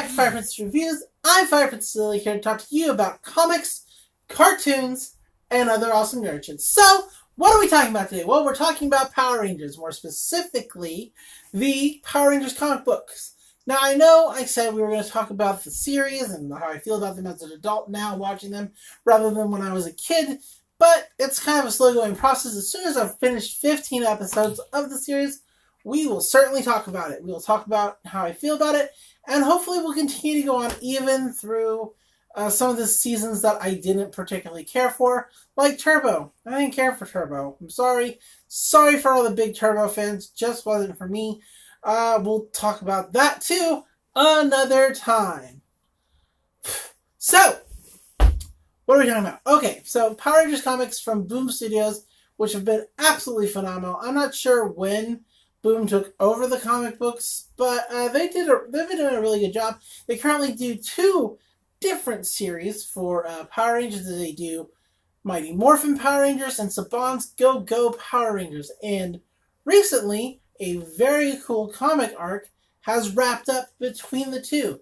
Fire Princess Reviews. I'm Fire Princess Lily here to talk to you about comics, cartoons, and other awesome nerdshits. So, what are we talking about today? Well, we're talking about Power Rangers, more specifically, the Power Rangers comic books. Now, I know I said we were going to talk about the series and how I feel about them as an adult now watching them, rather than when I was a kid, but it's kind of a slow-going process. As soon as I've finished 15 episodes of the series, we will certainly talk about it. We will talk about how I feel about it, and hopefully we'll continue to go on even through some of the seasons that I didn't particularly care for, like Turbo. I didn't care for Turbo. I'm sorry. Sorry for all the big Turbo fans. Just wasn't for me. We'll talk about that too another time. So, what are we talking about? Okay, so Power Rangers comics from Boom Studios, which have been absolutely phenomenal. I'm not sure when Boom took over the comic books, but they've been doing a really good job. They currently do 2 different series for Power Rangers. They do Mighty Morphin Power Rangers and Saban's Go Go Power Rangers. And recently, a very cool comic arc has wrapped up between the 2.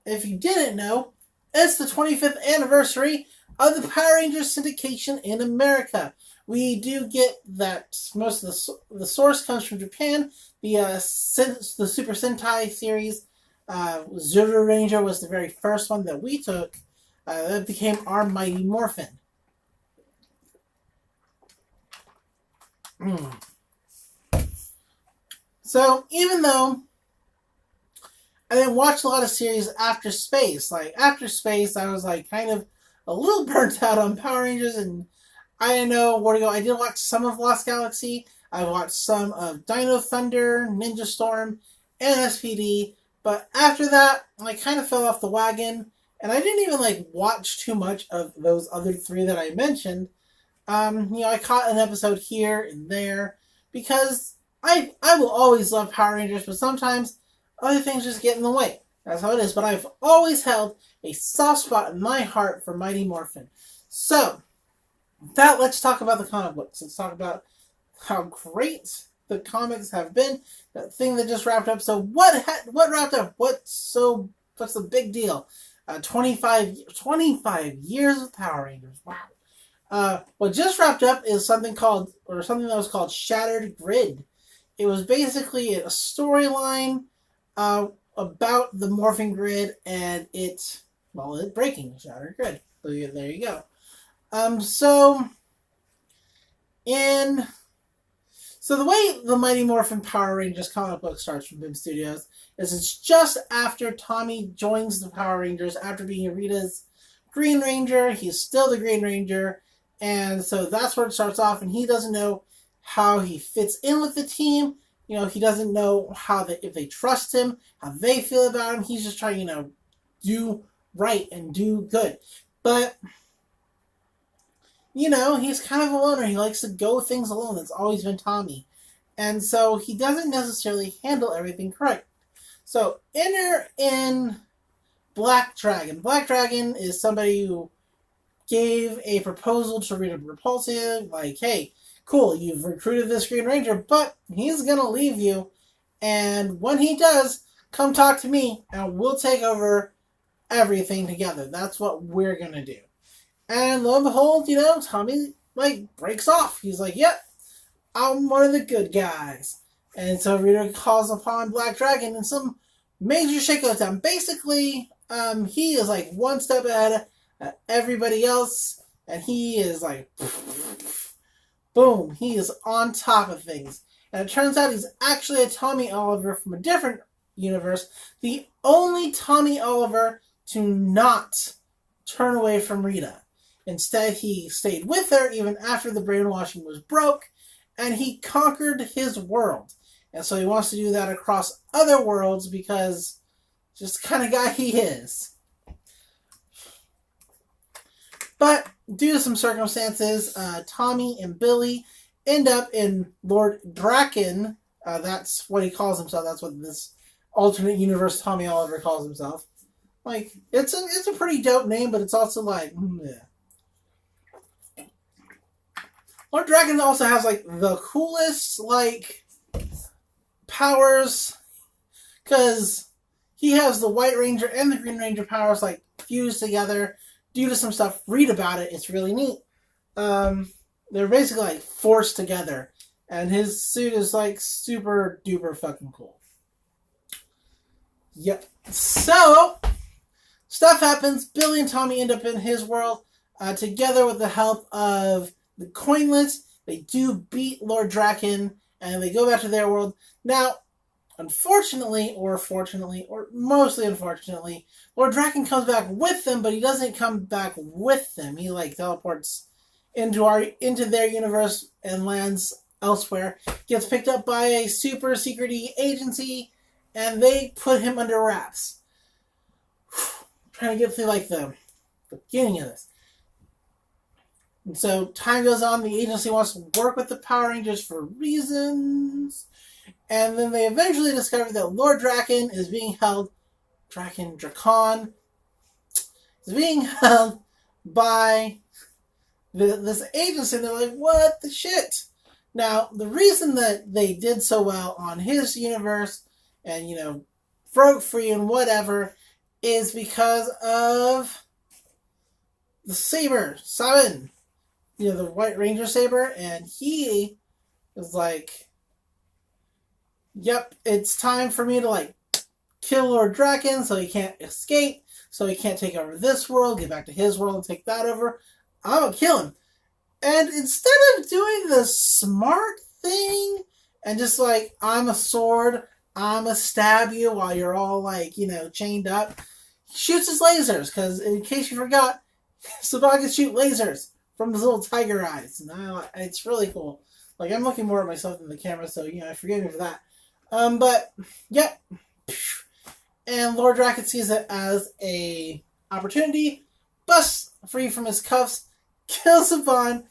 If you didn't know, it's the 25th anniversary of the Power Rangers syndication in America. We do get that most of the source comes from Japan. The Super Sentai series, Zuru Ranger was the very first one that we took. That became our Mighty Morphin. So even though I didn't watch a lot of series after Space, I was kind of a little burnt out on Power Rangers, and I didn't know where to go. I did watch some of Lost Galaxy. I watched some of Dino Thunder, Ninja Storm, and SPD. But after that, I kind of fell off the wagon. And I didn't even watch too much of those other 3 that I mentioned. I caught an episode here and there. Because I will always love Power Rangers. But sometimes other things just get in the way. That's how it is. But I've always held a soft spot in my heart for Mighty Morphin. So, with that, let's talk about the comic books. Let's talk about how great the comics have been. That thing that just wrapped up. So what wrapped up? What's the big deal? 25 years of Power Rangers. Wow. What just wrapped up is something that was called Shattered Grid. It was basically a storyline about the morphing grid and it breaking Shattered Grid. So there you go. So the way the Mighty Morphin Power Rangers comic book starts from Boom Studios is it's just after Tommy joins the Power Rangers after being Rita's Green Ranger. He's still the Green Ranger, and so that's where it starts off, and he doesn't know how he fits in with the team. He doesn't know if they trust him, how they feel about him. He's just trying to, do right and do good. But he's kind of a loner. He likes to go things alone. That's always been Tommy. And so he doesn't necessarily handle everything correct. So enter in Black Dragon. Black Dragon is somebody who gave a proposal to Rita Repulsive, hey, cool, you've recruited this Green Ranger, but he's going to leave you. And when he does, come talk to me, and we'll take over everything together. That's what we're going to do. And lo and behold, Tommy, breaks off. He's yep, I'm one of the good guys. And so Rita calls upon Black Dragon and some major shakeout down. Basically, he is one step ahead of everybody else. And he is boom, he is on top of things. And it turns out he's actually a Tommy Oliver from a different universe. The only Tommy Oliver to not turn away from Rita. Instead, he stayed with her even after the brainwashing was broke, and he conquered his world. And so he wants to do that across other worlds because just the kind of guy he is. But due to some circumstances, Tommy and Billy end up in Lord Draken. That's what he calls himself. That's what this alternate universe Tommy Oliver calls himself. It's a pretty dope name, but it's also yeah. Lord Dragon also has, the coolest, powers, because he has the White Ranger and the Green Ranger powers like fused together due to some stuff. Read about it; it's really neat. They're basically like forced together, and his suit is like super duper fucking cool. Yep. So stuff happens. Billy and Tommy end up in his world together with the help of the Coinlets. They do beat Lord Draken, and they go back to their world. Now, unfortunately, or fortunately, or mostly unfortunately, Lord Draken comes back with them, but he doesn't come back with them. He like teleports into their universe and lands elsewhere. Gets picked up by a super secret-y agency, and they put him under wraps. Trying to get through like the beginning of this. And so time goes on, the agency wants to work with the Power Rangers for reasons. And then they eventually discover that Lord Draken is being held, Drakon, is being held by this agency. And they're like, what the shit? Now, the reason that they did so well on his universe and, broke free and whatever is because of the saber, Sabin. The White Ranger saber, and he is like, yep, it's time for me to like kill Lord Draken so he can't escape, so he can't take over this world, get back to his world and take that over. I'm gonna kill him. And instead of doing the smart thing and just like, I'm a sword, I'm gonna stab you while you're all like, chained up, he shoots his lasers, because in case you forgot, Saban can shoot lasers from his little tiger eyes. And it's really cool. Like, I'm looking more at myself than the camera, so, forgive me for that. But, yep. And Lord Draken sees it as a opportunity, busts free from his cuffs, kills Saban,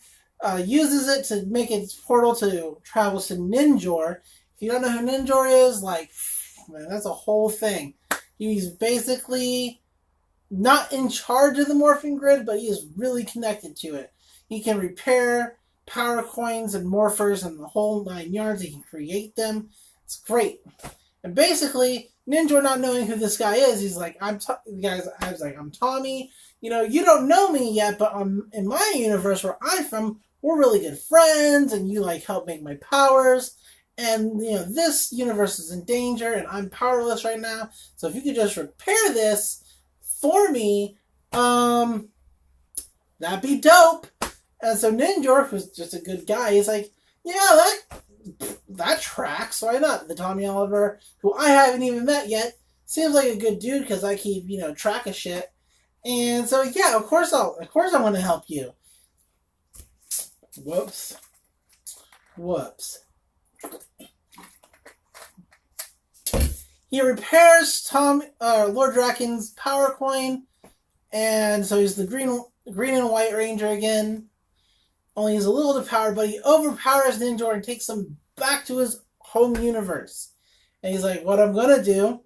uses it to make its portal to travel to Ninjor. If you don't know who Ninjor is, like, man, that's a whole thing. He's basically not in charge of the morphing grid, but he is really connected to it. He can repair power coins and morphers and the whole 9 yards. He can create them. It's great. And basically, Ninja, not knowing who this guy is, he's like, I'm Tommy. You don't know me yet, but in my universe where I'm from, we're really good friends, and you like help make my powers. And this universe is in danger, and I'm powerless right now. So if you could just repair this for me, that'd be dope. And so Ninjor, who's just a good guy, he's like, yeah, that tracks. Why not? The Tommy Oliver, who I haven't even met yet, seems like a good dude because I keep track of shit. And so yeah, of course I'm going to help you. Whoops. He repairs Lord Draken's power coin, and so he's the green and white ranger again. Only he's a little depowered, but he overpowers Ninjor and takes him back to his home universe. And he's like, what I'm gonna do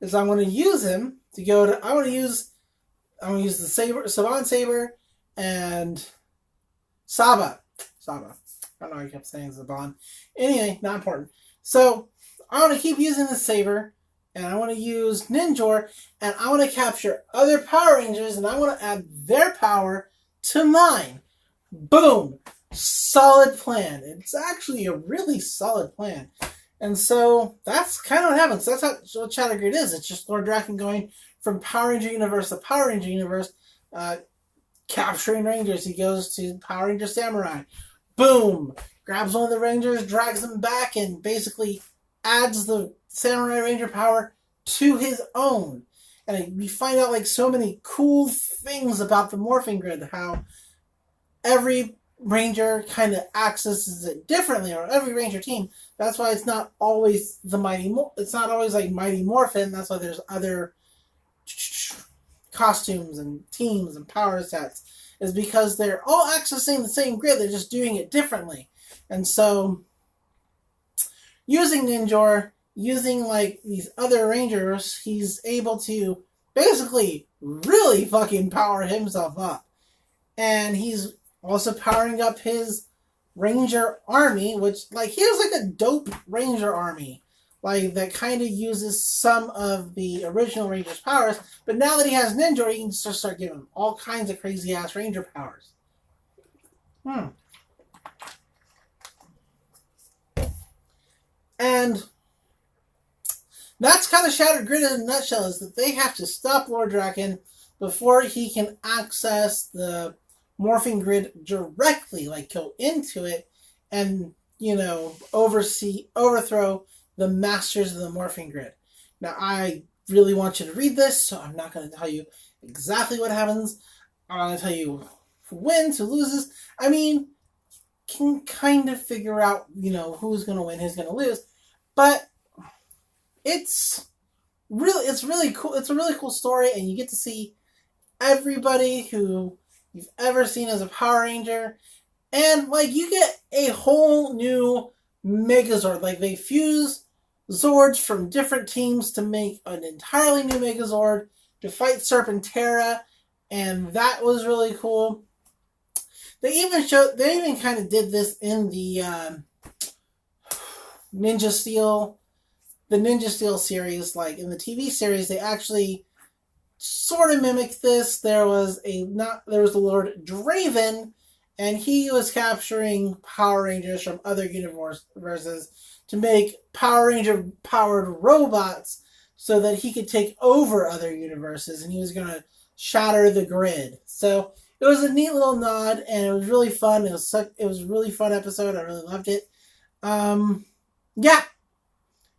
is I'm gonna use him to go to. I'm gonna use the saber, Saban saber, and Saba. I don't know why I kept saying Saban. Anyway, not important. So I want to keep using the saber, and I want to use Ninjor, and I want to capture other Power Rangers, and I want to add their power to mine. Boom! Solid plan. It's actually a really solid plan. And so that's kind of what happens. That's what Shadow Grid is. It's just Lord Draken going from Power Ranger universe to Power Ranger universe, capturing Rangers. He goes to Power Ranger Samurai. Boom! Grabs one of the Rangers, drags them back, and basically adds the Samurai Ranger power to his own. And we find out like so many cool things about the morphing grid, how every Ranger kind of accesses it differently, or every Ranger team. That's why it's not always it's not always like Mighty Morphin. That's why there's other costumes and teams and power sets, is because they're all accessing the same grid. They're just doing it differently. And so using Ninjor, using like these other Rangers, he's able to basically really fucking power himself up. And he's also powering up his Ranger army, which, like, he has, like, a dope Ranger army. like that kind of uses some of the original Ranger's powers, but now that he has Ninja, he can just start giving him all kinds of crazy ass Ranger powers. And that's kind of Shattered Grid in a nutshell, is that they have to stop Lord Draken before he can access the morphing grid directly, like go into it and, overthrow the masters of the morphing grid. Now, I really want you to read this, so I'm not going to tell you exactly what happens. I'm going to tell you who wins, who loses. I mean, can kind of figure out, who's going to win, who's going to lose. But it's really cool. It's a really cool story, and you get to see everybody who you've ever seen as a Power Ranger. And, you get a whole new Megazord. They fuse Zords from different teams to make an entirely new Megazord to fight Serpentera, and that was really cool. They even kind of did this in the Ninja Steel series. In the TV series, they actually sort of mimicked this. There was the Lord Draven, and he was capturing Power Rangers from other universes to make Power Ranger powered robots so that he could take over other universes, and he was going to shatter the grid. So it was a neat little nod, and it was really fun. It was a really fun episode. I really loved it. Yeah,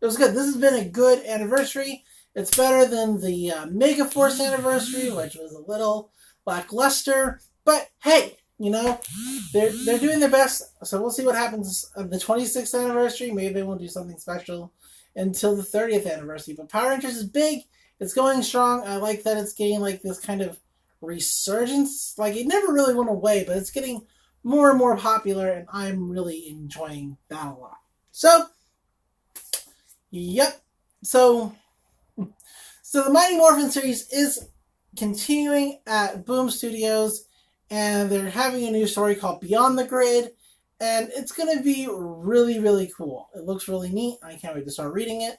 it was good. This has been a good anniversary. It's better than the Megaforce anniversary, which was a little lackluster. But hey, they're doing their best. So we'll see what happens on the 26th anniversary. Maybe they won't do something special until the 30th anniversary. But Power Rangers is big. It's going strong. I like that it's getting this kind of resurgence. It never really went away, but it's getting more and more popular, and I'm really enjoying that a lot. So, yep. So the Mighty Morphin series is continuing at Boom Studios, and they're having a new story called Beyond the Grid, and it's going to be really, really cool. It looks really neat. I can't wait to start reading it.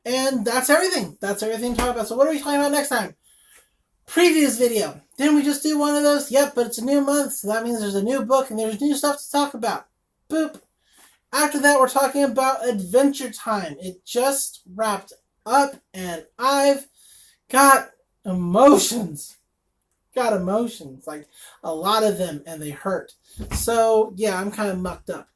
And that's everything. That's everything to talk about. So what are we talking about next time? Previous video. Didn't we just do one of those? Yep, but it's a new month, so that means there's a new book and there's new stuff to talk about. Boop. After that, we're talking about Adventure Time. It just wrapped up, and I've got emotions. A lot of them, and they hurt. So, yeah, I'm kind of mucked up.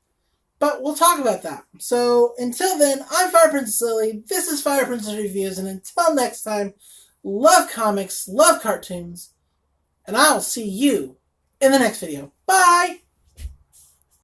But we'll talk about that. So, until then, I'm Fire Princess Lily. This is Fire Princess Reviews, and until next time, love comics, love cartoons, and I will see you in the next video. Bye!